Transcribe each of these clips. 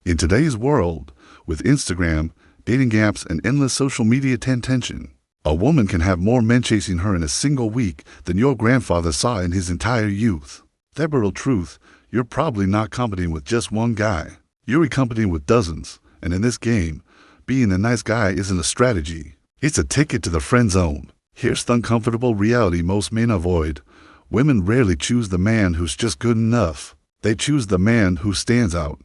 In today's world, with Instagram, dating apps, and endless social media tension, a woman can have more men chasing her in a single week than your grandfather saw in his entire youth. That brutal truth, you're probably not competing with just one guy. You're competing with dozens, and in this game, being a nice guy isn't a strategy. It's a ticket to the friend zone. Here's the uncomfortable reality most men avoid. Women rarely choose the man who's just good enough. They choose the man who stands out.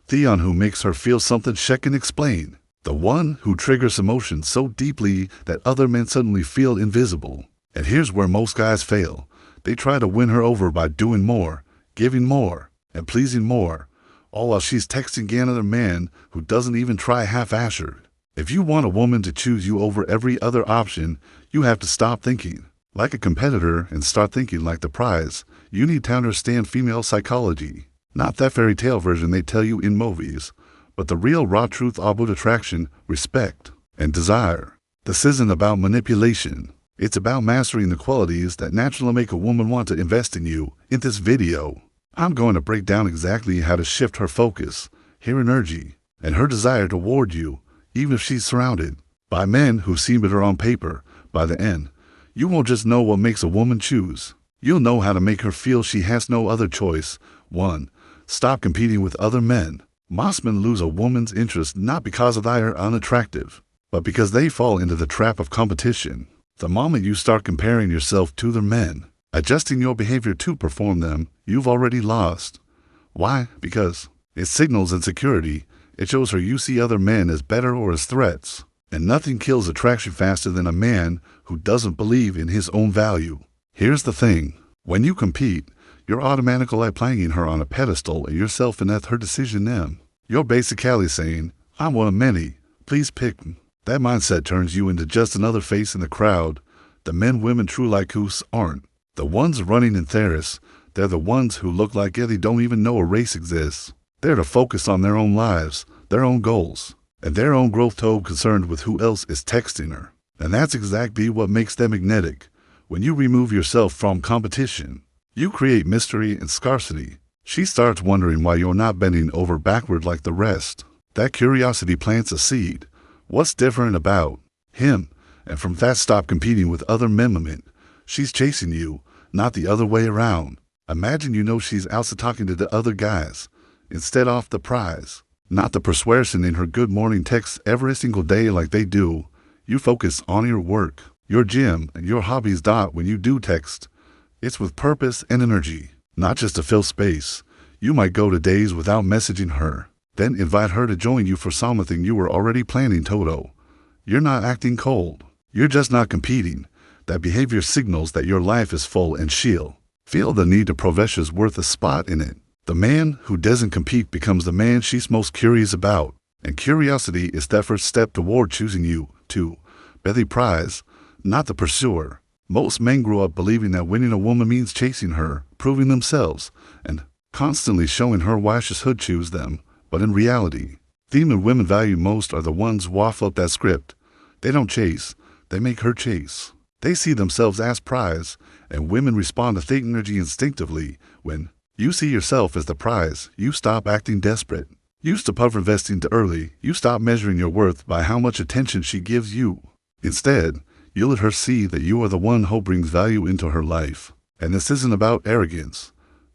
The one who makes her feel something she can explain. The one who triggers emotions so deeply that other men suddenly feel invisible. And here's where most guys fail. They try to win her over by doing more, giving more, and pleasing more, all while she's texting another man who doesn't even try half-assered. If you want a woman to choose you over every other option, you have to stop thinking like a competitor and start thinking like the prize. You need to understand female psychology. Not that fairy tale version they tell you in movies, but the real raw truth about attraction, respect, and desire. This isn't about manipulation. It's about mastering the qualities that naturally make a woman want to invest in you. In this video, I'm going to break down exactly how to shift her focus, her energy, and her desire toward you, even if she's surrounded by men who seem better on paper. By the end, you won't just know what makes a woman choose. You'll know how to make her feel she has no other choice. 1. Stop competing with other men. Most men lose a woman's interest not because they are unattractive, but because they fall into the trap of competition. The moment you start comparing yourself to other men, adjusting your behavior to perform them, you've already lost. Why? Because it signals insecurity. It shows her you see other men as better or as threats. And nothing kills attraction faster than a man who doesn't believe in his own value. Here's the thing. When you compete, you're automatically placing her on a pedestal and yourself in her decision them. You're basically saying, I'm one of many, please pick me. That mindset turns you into just another face in the crowd. The men women true like who's aren't. The ones running in theirs, they're the ones who look like they don't even know a race exists. They're to focus on their own lives, their own goals, and their own growth concerned with who else is texting her. And that's exactly what makes them magnetic. When you remove yourself from competition, you create mystery and scarcity. She starts wondering why you're not bending over backward like the rest. That curiosity plants a seed. What's different about him? And from that, stop competing with other men. She's chasing you, not the other way around. Imagine you know she's out talking to the other guys. Instead off the prize, not the persuasion in her good morning texts every single day like they do. You focus on your work, your gym, and your hobbies. When you do text, it's with purpose and energy, not just to fill space. You might go to days without messaging her, then invite her to join you for something you were already planning. You're not acting cold. You're just not competing. That behavior signals that your life is full and she'll feel the need to prove she's worth a spot in it. The man who doesn't compete becomes the man she's most curious about. And curiosity is the first step toward choosing you to be the prize, not the pursuer. Most men grow up believing that winning a woman means chasing her, proving themselves, and constantly showing her why she should choose them. But in reality, the men women value most are the ones who waffle up that script. They don't chase, they make her chase. They see themselves as prize, and women respond to the energy instinctively. When you see yourself as the prize, you stop acting desperate. You stop investing too early. You stop measuring your worth by how much attention she gives you. Instead, you let her see that you are the one who brings value into her life. And this isn't about arrogance.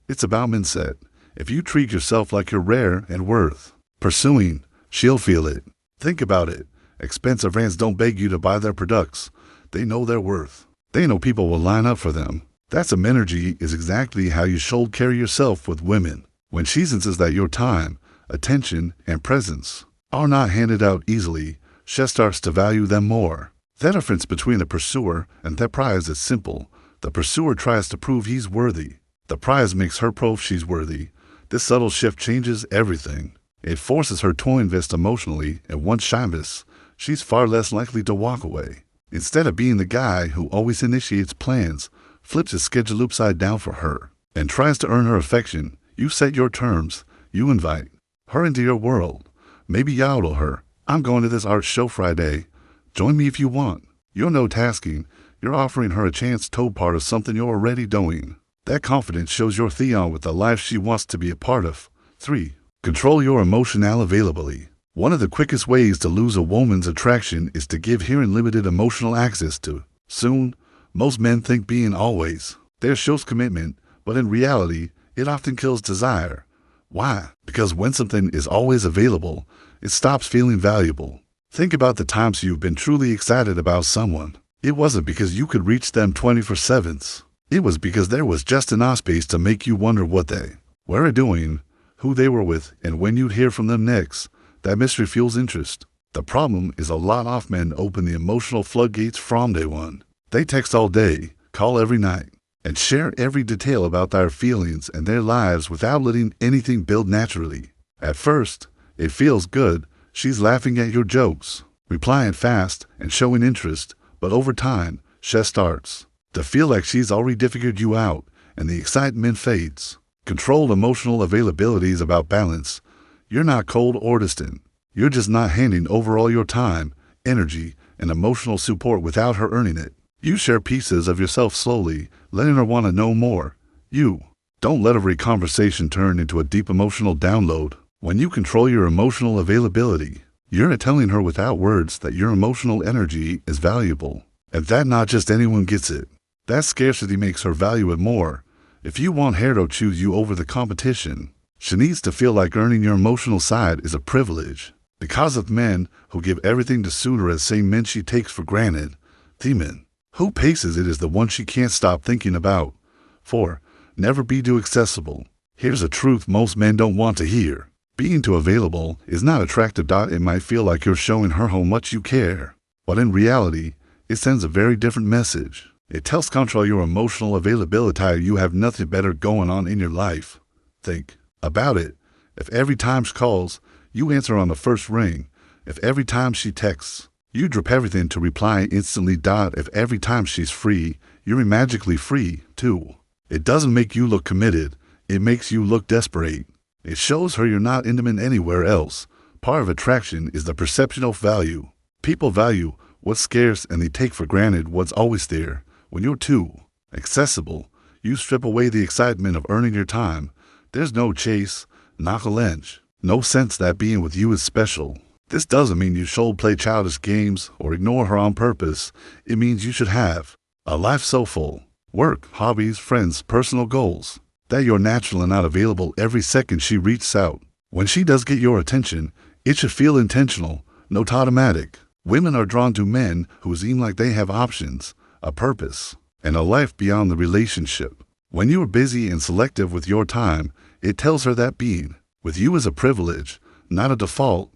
It's about mindset. If you treat yourself like you're rare and worth pursuing, she'll feel it. Think about it. Expensive brands don't beg you to buy their products. They know their worth. They know people will line up for them. That some energy is exactly how you should carry yourself with women. When she senses that your time, attention, and presence are not handed out easily, she starts to value them more. The difference between the pursuer and the prize is simple. The pursuer tries to prove he's worthy. The prize makes her prove she's worthy. This subtle shift changes everything. It forces her to invest emotionally, and once she invests, she's far less likely to walk away. Instead of being the guy who always initiates plans, flips his schedule upside down for her, and tries to earn her affection, you set your terms. You invite her into your world. Maybe yodel her, I'm going to this art show Friday. Join me if you want. You're no tasking. You're offering her a chance to be part of something you're already doing. That confidence shows your Theon with the life she wants to be a part of. 3. Control your emotional availability. One of the quickest ways to lose a woman's attraction is to give her unlimited emotional access to. Soon, most men think being always there shows commitment, but in reality, it often kills desire. Why? Because when something is always available, it stops feeling valuable. Think about the times you've been truly excited about someone. It wasn't because you could reach them 24/7. It was because there was just enough space to make you wonder what they were doing, who they were with, and when you'd hear from them next. That mystery fuels interest. The problem is a lot of men open the emotional floodgates from day one. They text all day, call every night, and share every detail about their feelings and their lives without letting anything build naturally. At first, it feels good. She's laughing at your jokes, replying fast, and showing interest, but over time, she starts to feel like she's already figured you out, and the excitement fades. Controlled emotional availability is about balance. You're not cold or distant. You're just not handing over all your time, energy, and emotional support without her earning it. You share pieces of yourself slowly, letting her want to know more. You don't let every conversation turn into a deep emotional download. When you control your emotional availability, you're telling her without words that your emotional energy is valuable, and that not just anyone gets it. That scarcity makes her value it more. If you want her to choose you over the competition, she needs to feel like earning your emotional side is a privilege. Because of men who give everything to suit her as same men she takes for granted, the men who paces it is the one she can't stop thinking about. 4. Never be too accessible. Here's a truth most men don't want to hear. Being too available is not attractive. It might feel like you're showing her how much you care, but in reality, it sends a very different message. It tells control your emotional availability. You have nothing better going on in your life. Think about it. If every time she calls, you answer on the first ring. If every time she texts, you drop everything to reply instantly. If every time she's free, you're magically free too. It doesn't make you look committed. It makes you look desperate. It shows her you're not intimate anywhere else. Part of attraction is the perception of value. People value what's scarce and they take for granted what's always there. When you're too accessible, you strip away the excitement of earning your time. There's no chase, not a lynch, no sense that being with you is special. This doesn't mean you should play childish games or ignore her on purpose. It means you should have a life so full, work, hobbies, friends, personal goals, that you're natural and not available every second she reaches out. When she does get your attention, it should feel intentional, not automatic. Women are drawn to men who seem like they have options, a purpose, and a life beyond the relationship. When you are busy and selective with your time, it tells her that being with you is a privilege, not a default.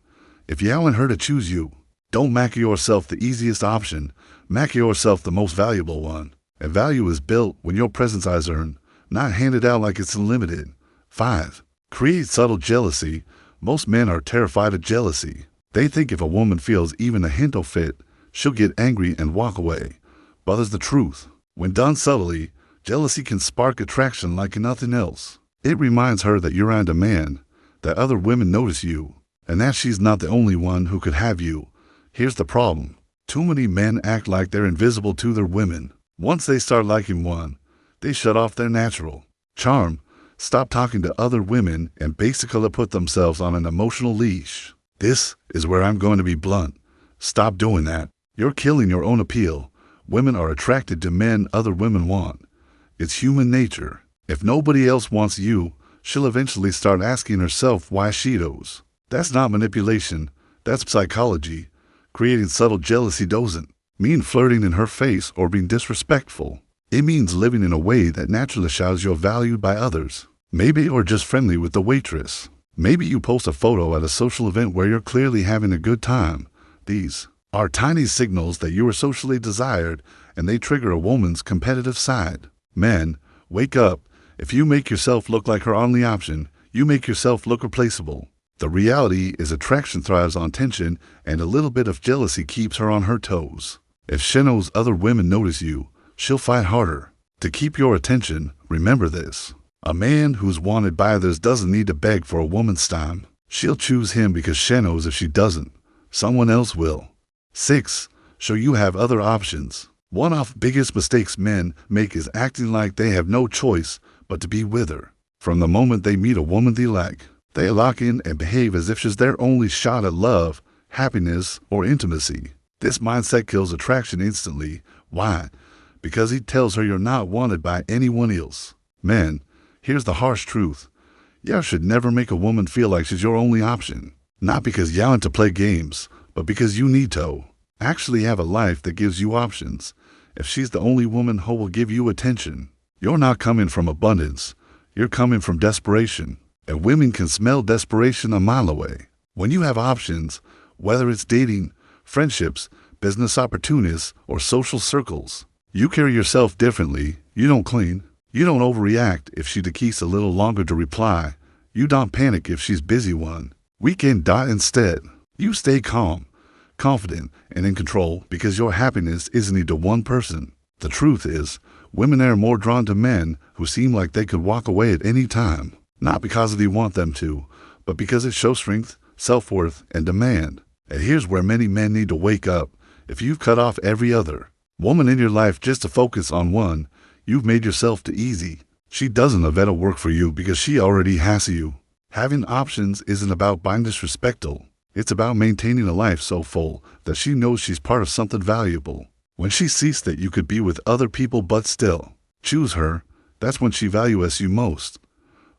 If you want her to choose you, don't make yourself the easiest option. Make yourself the most valuable one. And value is built when your presence is earned, not handed out like it's unlimited. 5. Create subtle jealousy. Most men are terrified of jealousy. They think if a woman feels even a hint of it, she'll get angry and walk away. But there's the truth. When done subtly, jealousy can spark attraction like nothing else. It reminds her that you're on demand, that other women notice you, and that she's not the only one who could have you. Here's the problem. Too many men act like they're invisible to their women. Once they start liking one, they shut off their natural charm, stop talking to other women, and basically put themselves on an emotional leash. This is where I'm going to be blunt. Stop doing that. You're killing your own appeal. Women are attracted to men other women want. It's human nature. If nobody else wants you, she'll eventually start asking herself why she does. That's not manipulation. That's psychology. Creating subtle jealousy doesn't mean flirting in her face or being disrespectful. It means living in a way that naturally shows you're valued by others. Maybe you're just friendly with the waitress. Maybe you post a photo at a social event where you're clearly having a good time. These are tiny signals that you are socially desired, and they trigger a woman's competitive side. Men, wake up. If you make yourself look like her only option, you make yourself look replaceable. The reality is attraction thrives on tension, and a little bit of jealousy keeps her on her toes. If she knows other women notice you, she'll fight harder to keep your attention. Remember this. A man who's wanted by others doesn't need to beg for a woman's time. She'll choose him because she knows if she doesn't, someone else will. 6. Show you have other options. One of the biggest mistakes men make is acting like they have no choice but to be with her. From the moment they meet a woman they like, They lock in and behave as if she's their only shot at love, happiness, or intimacy. This mindset kills attraction instantly. Why? Because he tells her you're not wanted by anyone else. Men, here's the harsh truth. Y'all should never make a woman feel like she's your only option. Not because y'all into play games, but because you need to actually have a life that gives you options. If she's the only woman who will give you attention, you're not coming from abundance. You're coming from desperation. And women can smell desperation a mile away. When you have options, whether it's dating, friendships, business opportunities, or social circles, you carry yourself differently. You don't cling. You don't overreact if she takes a little longer to reply. You don't panic if she's busy one weekend. Instead, you stay calm, confident, and in control because your happiness isn't into one person. The truth is, women are more drawn to men who seem like they could walk away at any time. Not because they want them to, but because it shows strength, self-worth, and demand. And here's where many men need to wake up. If you've cut off every other woman in your life just to focus on one, you've made yourself too easy. She doesn't have better work for you because she already has you. Having options isn't about being disrespectful. It's about maintaining a life so full that she knows she's part of something valuable. When she sees that you could be with other people but still choose her, that's when she values you most.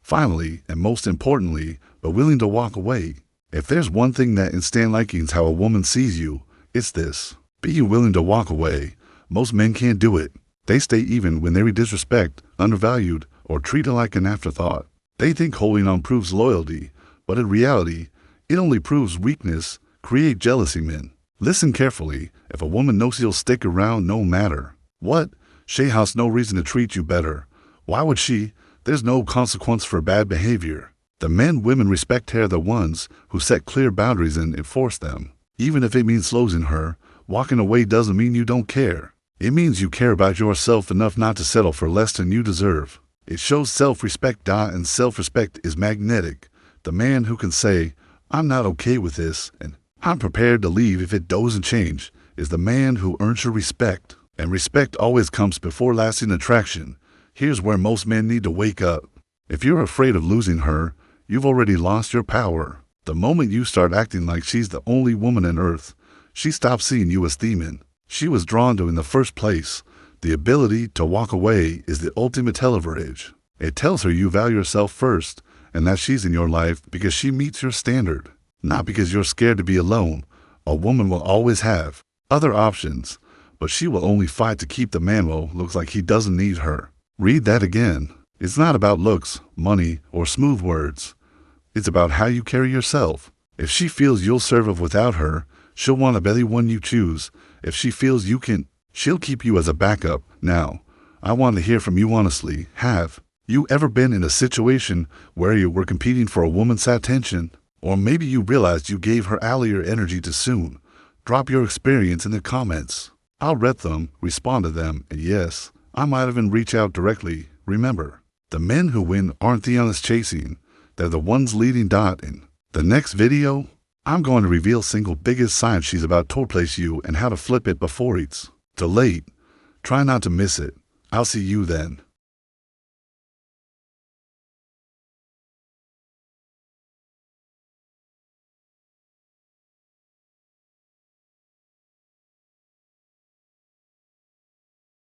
Finally, and most importantly, but willing to walk away. If there's one thing that instant liking's how a woman sees you, it's this. Being willing to walk away. Most men can't do it. They stay even when they're disrespected, undervalued, or treated like an afterthought. They think holding on proves loyalty, but in reality, it only proves weakness. Create jealousy, men. Listen carefully. If a woman knows you'll stick around no matter what, she has no reason to treat you better. Why would she? There's no consequence for bad behavior. The men women respect are the ones who set clear boundaries and enforce them. Even if it means losing her, walking away doesn't mean you don't care. It means you care about yourself enough not to settle for less than you deserve. It shows self-respect, and self-respect is magnetic. The man who can say, I'm not okay with this, and I'm prepared to leave if it doesn't change, is the man who earns your respect. And respect always comes before lasting attraction. Here's where most men need to wake up. If you're afraid of losing her, you've already lost your power. The moment you start acting like she's the only woman on earth, she stops seeing you as the man she was drawn to in the first place. The ability to walk away is the ultimate leverage. It tells her you value yourself first, and that she's in your life because she meets your standard, not because you're scared to be alone. A woman will always have other options, but she will only fight to keep the man who looks like he doesn't need her. Read that again. It's not about looks, money, or smooth words. It's about how you carry yourself. If she feels you'll survive without her, she'll want to be the one you choose. If she feels you can, she'll keep you as a backup. Now, I want to hear from you honestly. Have you ever been in a situation where you were competing for a woman's attention? Or maybe you realized you gave her all your energy too soon? Drop your experience in the comments. I'll read them, respond to them, and yes, I might even reach out directly. Remember, the men who win aren't the ones chasing. They're the ones leading. In the next video, I'm going to reveal single biggest sign she's about to replace you and how to flip it before it's too late. Try not to miss it. I'll see you then.